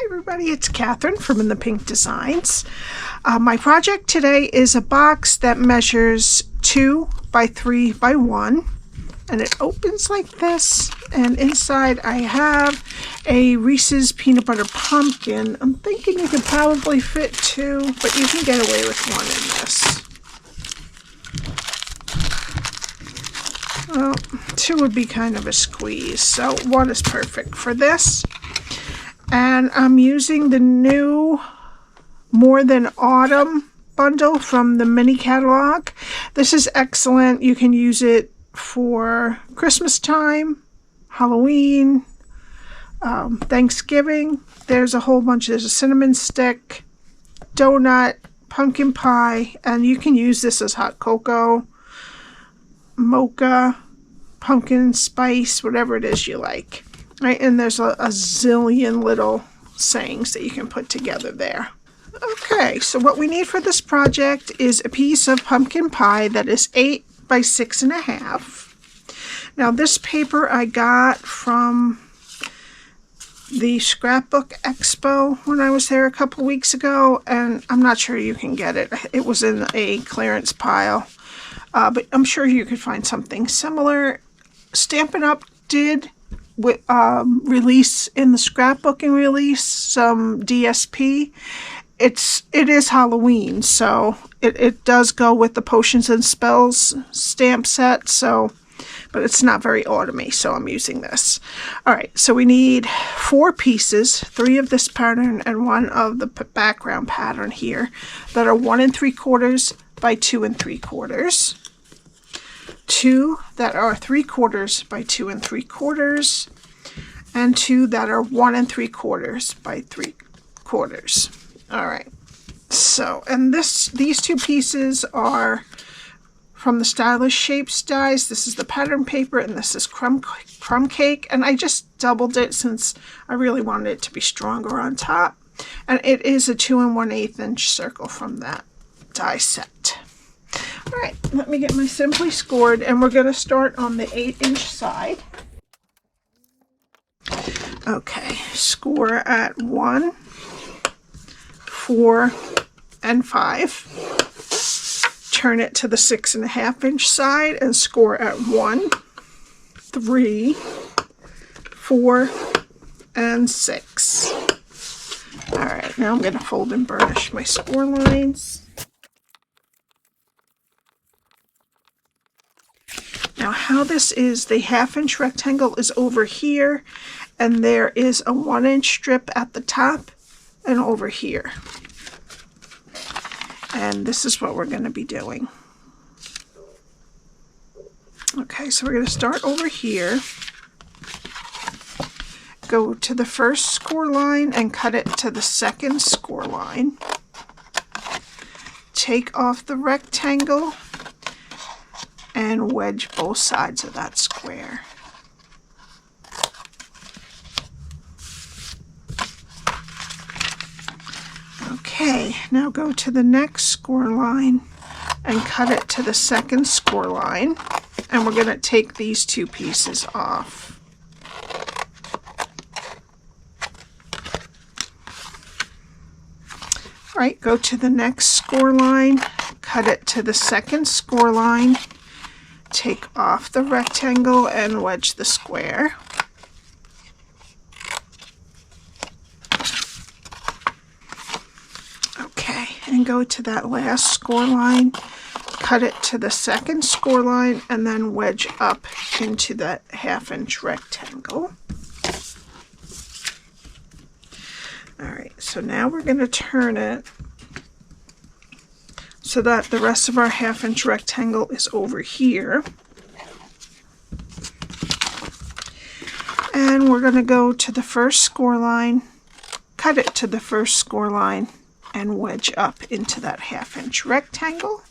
Hi everybody, it's Catherine from In the Pink Designs. My project today is a box that measures 2 by 3 by 1, and it opens like this, and inside I have a Reese's peanut butter pumpkin. I'm thinking you could probably fit 2, but you can get away with 1 in this. Well, 2 would be kind of a squeeze, so 1 is perfect for this. And I'm using the new More Than Autumn bundle from the mini catalog. This is excellent. You can use it for Christmas time, Halloween, Thanksgiving. There's a whole bunch. There's a cinnamon stick, donut, pumpkin pie, and you can use this as hot cocoa, mocha, pumpkin spice, whatever it is you like. Right, and there's a zillion little sayings that you can put together there. Okay, so what we need for this project is a piece of pumpkin pie that is 8 by 6.5. Now this paper I got from the Scrapbook Expo when I was there a couple weeks ago, and I'm not sure you can get it. It was in a clearance pile, but I'm sure you could find something similar. Stampin' Up! Did release in the scrapbooking release some DSP. It is Halloween, so it does go with the Potions and Spells stamp set, so but it's not very autumny, so I'm using this. Alright, so we need 4 pieces, 3 of this pattern and 1 of the background pattern here that are 1 3/4 by 2 3/4. 2 that are 3/4 by 2 3/4, and 2 that are 1 3/4 by 3/4. All right. So, and these 2 pieces are from the Stylish Shapes dies. This is the pattern paper, and this is crumb cake. And I just doubled it since I really wanted it to be stronger on top. And it is a 2 1/8 inch circle from that die set. All right, let me get my Simply Scored, and we're going to start on the 8-inch side. Okay, score at 1, 4, and 5. Turn it to the 6.5-inch side and score at 1, 3, 4, and 6. All right, now I'm going to fold and burnish my score lines. Now how this is, the 1/2-inch rectangle is over here, and there is a 1-inch strip at the top and over here. And this is what we're going to be doing. Okay, so we're going to start over here. Go to the first score line and cut it to the second score line. Take off the rectangle and wedge both sides of that square. Okay, now go to the next score line and cut it to the second score line, and we're going to take these 2 pieces off. All right, go to the next score line, cut it to the second score line, take off the rectangle and wedge the square. Okay, and go to that last score line, cut it to the second score line, and then wedge up into that 1/2-inch rectangle. Alright, so now we're going to turn it so that the rest of our 1/2-inch rectangle is over here. And we're going to go to the first score line, cut it to the first score line, and wedge up into that 1/2-inch rectangle.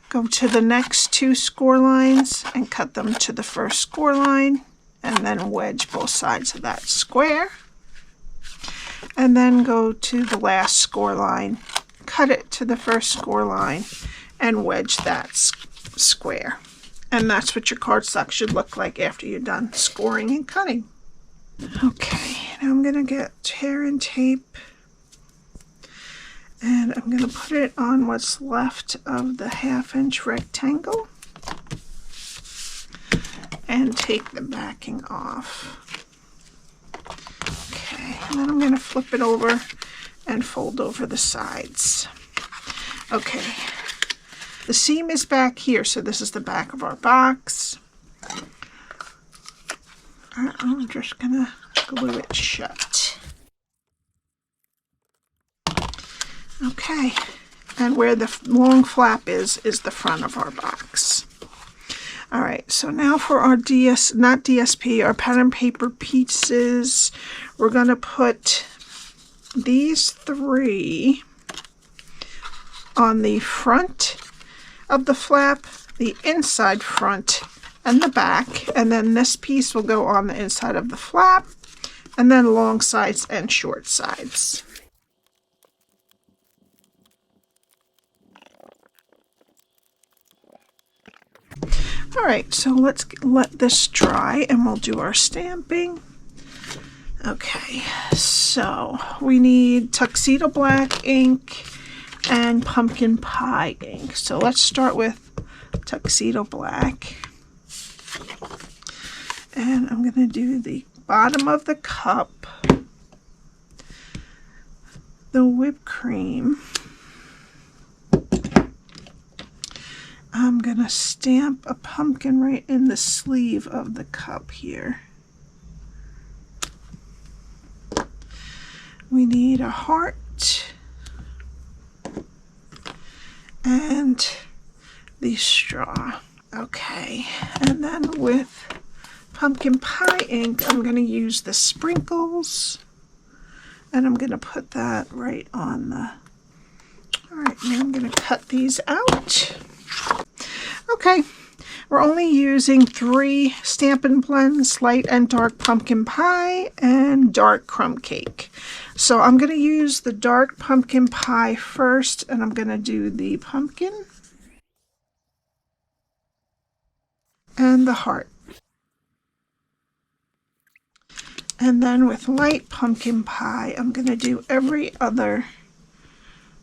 Go to the next 2 score lines and cut them to the first score line, and then wedge both sides of that square. And then go to the last score line, cut it to the first score line, and wedge that square. And that's what your cardstock should look like after you're done scoring and cutting. Okay, now I'm going to get tear and tape, and I'm going to put it on what's left of the 1/2-inch rectangle and take the backing off. Okay, and then I'm going to flip it over and fold over the sides. Okay, the seam is back here, so this is the back of our box. I'm just going to glue it shut. Okay, and where the long flap is the front of our box. All right, so now for our not DSP, our pattern paper pieces, we're going to put these 3 on the front of the flap, the inside front, and the back, and then this piece will go on the inside of the flap, and then long sides and short sides. All right, so let's let this dry and we'll do our stamping. Okay, so we need Tuxedo Black Ink and Pumpkin Pie Ink. So let's start with Tuxedo Black. And I'm going to do the bottom of the cup, the whipped cream. I'm going to stamp a pumpkin right in the sleeve of the cup here. We need a heart and the straw. Okay, and then with Pumpkin Pie Ink, I'm going to use the sprinkles, and I'm going to put that right on the... All right, now I'm going to cut these out. Okay, we're only using 3 Stampin Blends, light and dark pumpkin pie and dark crumb cake. So I'm going to use the dark pumpkin pie first, and I'm going to do the pumpkin and the heart. And then with light pumpkin pie, I'm going to do every other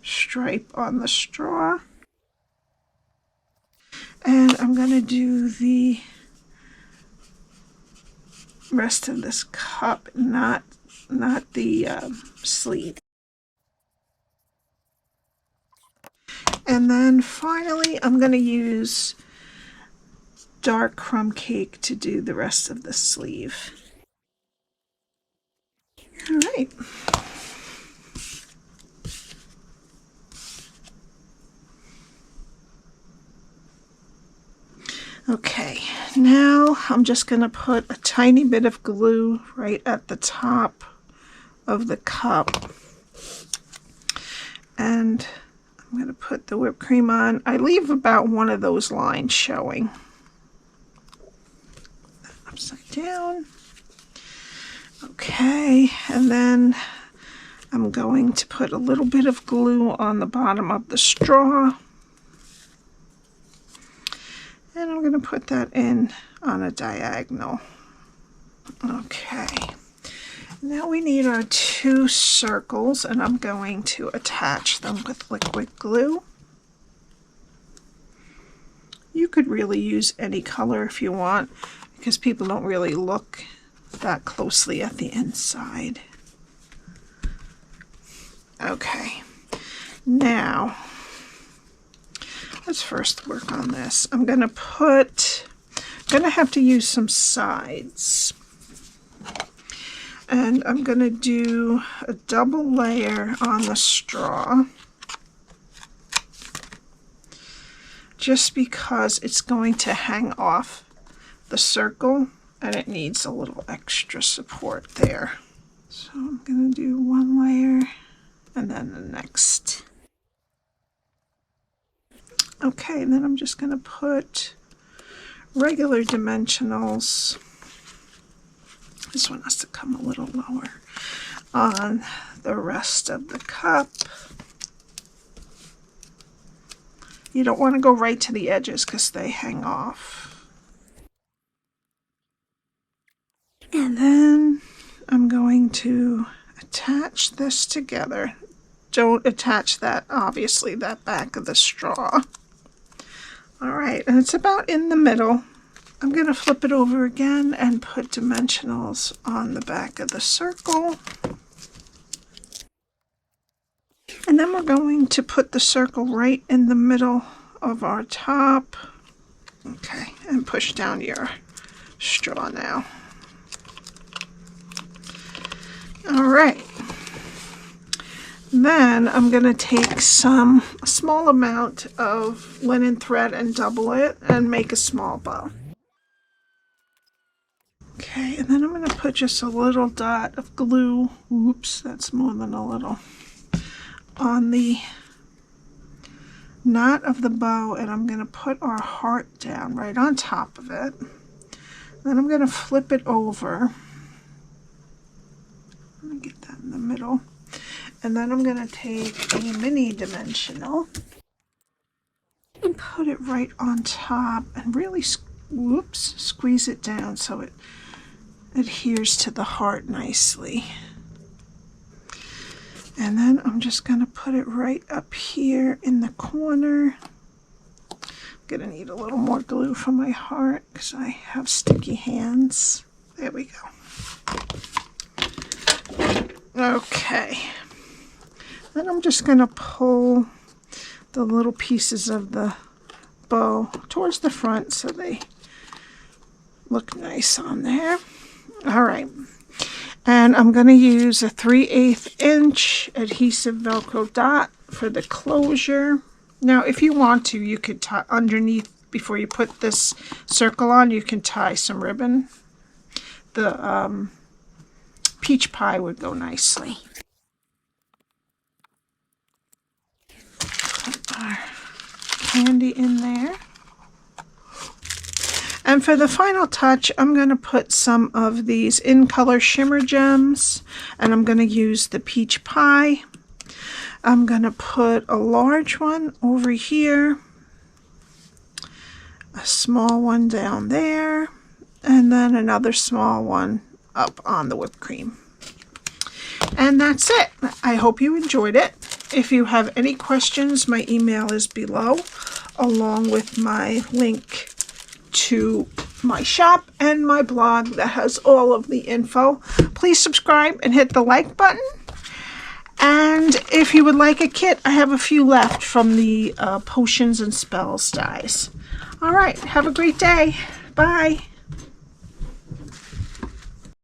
stripe on the straw. And I'm going to do the rest of this cup, not the sleeve. And then finally, I'm going to use dark crumb cake to do the rest of the sleeve. All right. Okay, now I'm just going to put a tiny bit of glue right at the top of the cup. And I'm going to put the whipped cream on. I leave about one of those lines showing. Upside down. Okay, and then I'm going to put a little bit of glue on the bottom of the straw. And I'm going to put that in on a diagonal. Okay. Now we need our 2 circles, and I'm going to attach them with liquid glue. You could really use any color if you want, because people don't really look that closely at the inside. Okay. Now, let's first work on this. I'm going to have to use some sides. And I'm going to do a double layer on the straw. Just because it's going to hang off the circle and it needs a little extra support there. So I'm going to do 1 layer and then the next. Okay, then I'm just going to put regular dimensionals. This one has to come a little lower on the rest of the cup. You don't want to go right to the edges because they hang off. And then I'm going to attach this together. Don't attach that, obviously, that back of the straw. All right, and it's about in the middle. I'm going to flip it over again and put dimensionals on the back of the circle. And then we're going to put the circle right in the middle of our top. Okay, and push down your straw now. All right. Then I'm going to take a small amount of linen thread and double it and make a small bow. Okay, and then I'm going to put just a little dot of glue, oops, that's more than a little, on the knot of the bow, and I'm going to put our heart down right on top of it. Then I'm going to flip it over. Let me get that in the middle. And then I'm going to take a mini dimensional and put it right on top and really, squeeze it down so it adheres to the heart nicely. And then I'm just going to put it right up here in the corner. I'm going to need a little more glue for my heart because I have sticky hands. There we go. Okay. Then I'm just going to pull the little pieces of the bow towards the front so they look nice on there. All right. And I'm going to use a 3/8 inch adhesive Velcro dot for the closure. Now, if you want to, you could tie underneath, before you put this circle on, you can tie some ribbon. The peach pie would go nicely. Put our candy in there. And for the final touch, I'm going to put some of these in color shimmer gems, and I'm going to use the peach pie. I'm going to put a large one over here, a small one down there, and then another small one up on the whipped cream. And that's it. I hope you enjoyed it. If you have any questions, my email is below, along with my link to my shop and my blog that has all of the info. Please subscribe and hit the like button. And if you would like a kit, I have a few left from the Potions and Spells dies. All right, have a great day. Bye.